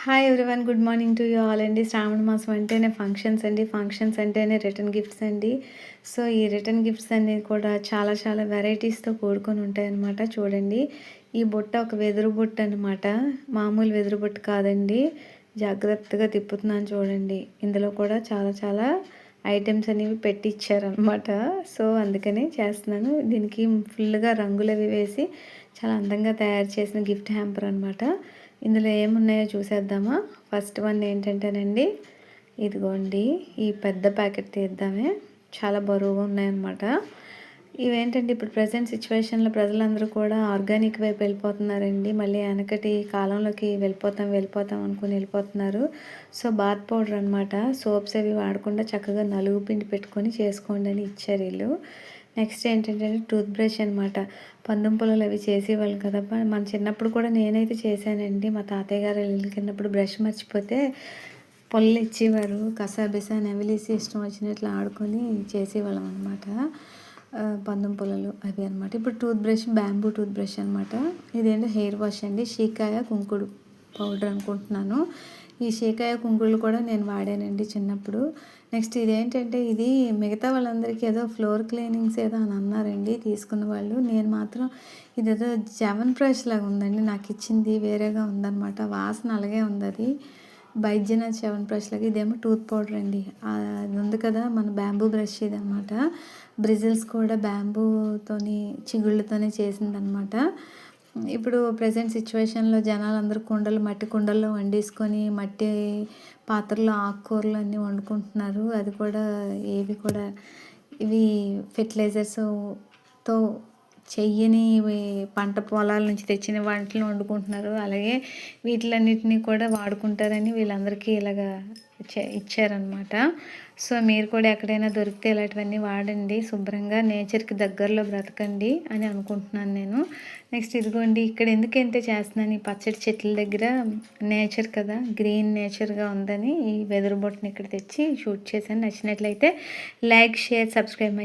Hi everyone, good morning to you all అండి. శ్రావణ మాసం అంటేనే ఫంక్షన్స్ అండి. ఫంక్షన్స్ అంటేనే రిటర్న్ గిఫ్ట్స్ అండి. సో ఈ రిటర్న్ గిఫ్ట్స్ అన్నీ కూడా చాలా చాలా వెరైటీస్తో కూడుకొని ఉంటాయన్నమాట. చూడండి, ఈ బుట్ట ఒక వెదురు బుట్ట అనమాట. మామూలు వెదురు బుట్ట కాదండి. జాగ్రత్తగా తిప్పుతున్నాను చూడండి. ఇందులో కూడా చాలా చాలా ఐటమ్స్ అనేవి పెట్టి ఇచ్చారనమాట. సో అందుకని చేస్తున్నాను. దీనికి ఫుల్గా రంగులు అవి వేసి చాలా అందంగా తయారు చేసిన గిఫ్ట్ హ్యాంపర్ అనమాట. ఇందులో ఏమున్నాయో చూసేద్దామా. ఫస్ట్ వన్ ఏంటంటేనండి, ఇదిగోండి ఈ పెద్ద ప్యాకెట్ తీద్దామే. చాలా బరువుగా ఉన్నాయన్నమాట. ఇవేంటంటే ఇప్పుడు ప్రజెంట్ సిచ్యువేషన్లో ప్రజలందరూ కూడా ఆర్గానిక్ వైపు వెళ్ళిపోతున్నారండి. మళ్ళీ వెనకటి కాలంలోకి వెళ్ళిపోతాం అనుకుని వెళ్ళిపోతున్నారు. సో బాత్ పౌడర్ అనమాట. సోప్స్ అవి వాడకుండా చక్కగా నలుగు పిండి పెట్టుకొని చేసుకోండి అని ఇచ్చారు వీళ్ళు. నెక్స్ట్ ఏంటంటే టూత్ బ్రష్ అనమాట. పందుం పొలాలు అవి చేసేవాళ్ళు కదా. మన చిన్నప్పుడు కూడా నేనైతే చేశానండి. మా తాతయ్య గారు వెళ్ళినప్పుడు బ్రష్ మర్చిపోతే పొల్లు ఇచ్చేవారు. కసాబిసా నెవలేసి ఇష్టం వచ్చినట్లు ఆడుకొని చేసేవాళ్ళం అనమాట. పందుం పొలాలు అవి అనమాట. ఇప్పుడు tooth brush bamboo tooth brush అనమాట. ఇదేంటో హెయిర్ వాష్ అండి. షీకాయ కుంకుడు పౌడర్ అనుకుంటున్నాను. ఈ షీకాయ కుంకుడులు కూడా నేను వాడానండి చిన్నప్పుడు. నెక్స్ట్ ఇదేంటంటే ఇది మిగతా వాళ్ళందరికీ ఏదో ఫ్లోర్ క్లీనింగ్స్ ఏదో అని అన్నారండి తీసుకున్న వాళ్ళు. నేను మాత్రం ఇదేదో జవన్ బ్రష్ లాగా ఉందండి. నాకు ఇచ్చింది వేరేగా ఉందన్నమాట. వాసన అలాగే ఉంది. అది బైద్యనాథ్ చవన్ బ్రష్ లాగా. ఇదేమో టూత్ పౌడర్ అండి. అది ఉంది కదా మన బ్యాంబూ బ్రష్ ఇది అనమాట. బ్రిజిల్స్ కూడా బ్యాంబూతోని చిగుళ్ళతోనే చేసిందనమాట. ఇప్పుడు ప్రజెంట్ సిచ్యువేషన్లో జనాలు అందరూ మట్టి కుండల్లో వండేసుకొని మట్టి పాత్రలో ఆకుకూరలు అన్నీ వండుకుంటున్నారు. అది కూడా ఇవి ఫెర్టిలైజర్స్తో చెయ్యని పంట పొలాల నుంచి తెచ్చిన వాటిని వండుకుంటున్నారు. అలాగే వీటిలన్నిటిని కూడా వాడుకుంటారని వీళ్ళందరికీ ఇలాగా ఇచ్చారనమాట. సో మీరు కూడా ఎక్కడైనా దొరికితే ఇలాంటివన్నీ వాడండి. శుభ్రంగా నేచర్కి దగ్గరలో బ్రతకండి అని అనుకుంటున్నాను నేను. నెక్స్ట్ ఇదిగోండి, ఇక్కడ ఎందుకంటే చేస్తున్నాను ఈ పచ్చడి చెట్ల దగ్గర. నేచర్ కదా, గ్రీన్ నేచర్గా ఉందని ఈ వెదురు బొట్టుని ఇక్కడ తెచ్చి షూట్ చేశాను. నచ్చినట్లయితే లైక్, షేర్, సబ్స్క్రైబ్ మై